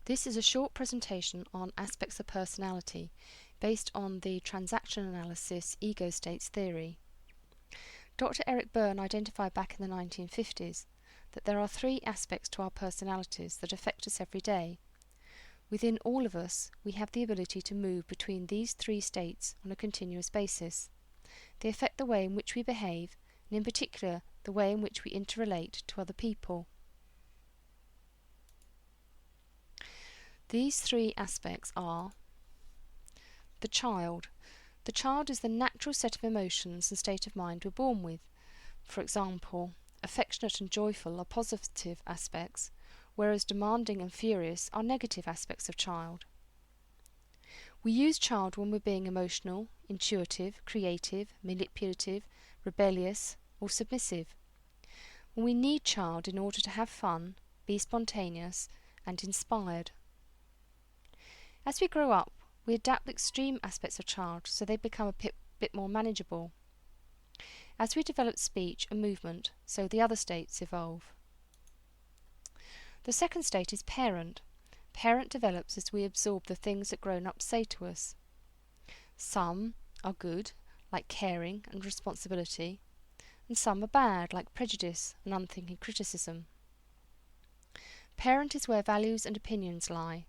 This is a short presentation on aspects of personality based on the transaction analysis ego states theory. Dr. Eric Berne identified back in the 1950s that there are three aspects to our personalities that affect us every day. Within all of us, we have the ability to move between these three states on a continuous basis. They affect the way in which we behave, and in particular, the way in which we interrelate to other people. These three aspects are the child. The child is the natural set of emotions and state of mind we're born with. For example, affectionate and joyful are positive aspects, whereas demanding and furious are negative aspects of child. We use child when we're being emotional, intuitive, creative, manipulative, rebellious, or submissive. When we need child in order to have fun, be spontaneous, and inspired. As we grow up, we adapt the extreme aspects of child so they become a bit more manageable. As we develop speech and movement, so the other states evolve. The second state is parent. Parent develops as we absorb the things that grown-ups say to us. Some are good, like caring and responsibility, and some are bad, like prejudice and unthinking criticism. Parent is where values and opinions lie,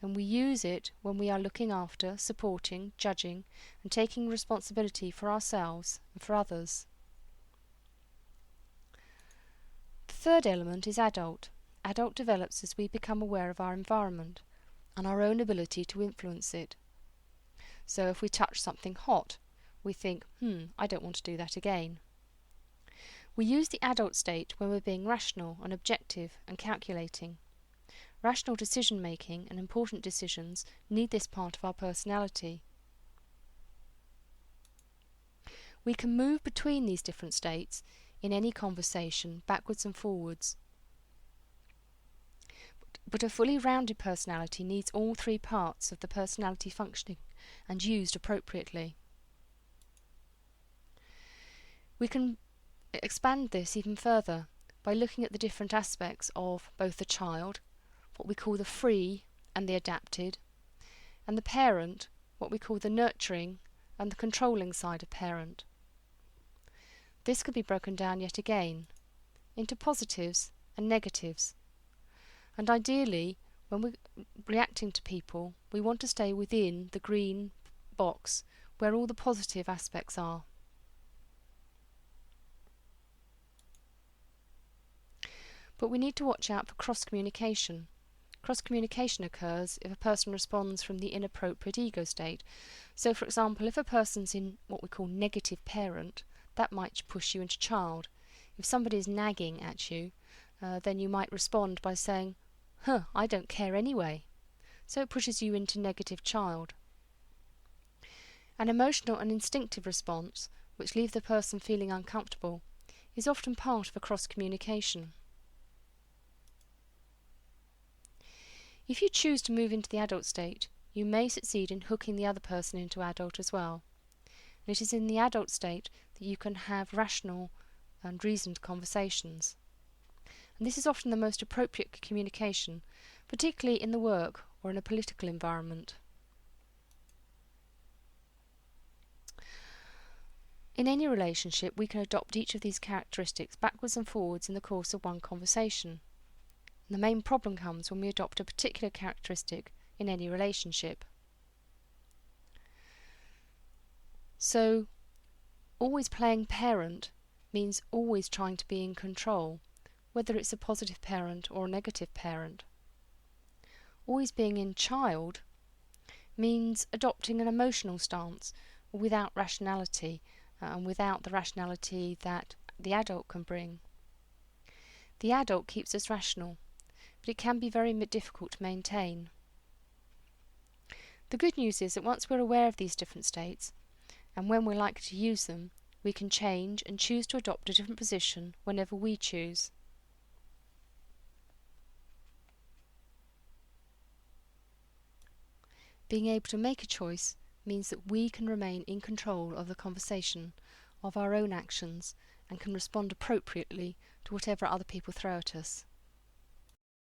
and we use it when we are looking after, supporting, judging, and taking responsibility for ourselves and for others. The third element is adult. Adult develops as we become aware of our environment and our own ability to influence it. So if we touch something hot, we think, I don't want to do that again. We use the adult state when we're being rational and objective and calculating. Rational decision-making and important decisions need this part of our personality. We can move between these different states in any conversation, backwards and forwards. But a fully rounded personality needs all three parts of the personality functioning and used appropriately. We can expand this even further by looking at the different aspects of both the child, what we call the free and the adapted, and the parent, what we call the nurturing and the controlling side of parent. This could be broken down yet again into positives and negatives. And ideally, when we're reacting to people, we want to stay within the green box where all the positive aspects are. But we need to watch out for cross-communication. Cross-communication occurs if a person responds from the inappropriate ego state. So, for example, if a person's in what we call negative parent, that might push you into child. If somebody is nagging at you, then you might respond by saying, I don't care anyway. So it pushes you into negative child. An emotional and instinctive response, which leave the person feeling uncomfortable, is often part of a cross-communication. If you choose to move into the adult state, you may succeed in hooking the other person into adult as well. And it is in the adult state that you can have rational and reasoned conversations. And this is often the most appropriate communication, particularly in the work or in a political environment. In any relationship, we can adopt each of these characteristics backwards and forwards in the course of one conversation. The main problem comes when we adopt a particular characteristic in any relationship. So, always playing parent means always trying to be in control, whether it's a positive parent or a negative parent. Always being in child means adopting an emotional stance without rationality and without the rationality that the adult can bring. The adult keeps us rational, but it can be very difficult to maintain. The good news is that once we're aware of these different states, and when we're likely to use them, we can change and choose to adopt a different position whenever we choose. Being able to make a choice means that we can remain in control of the conversation, of our own actions, and can respond appropriately to whatever other people throw at us.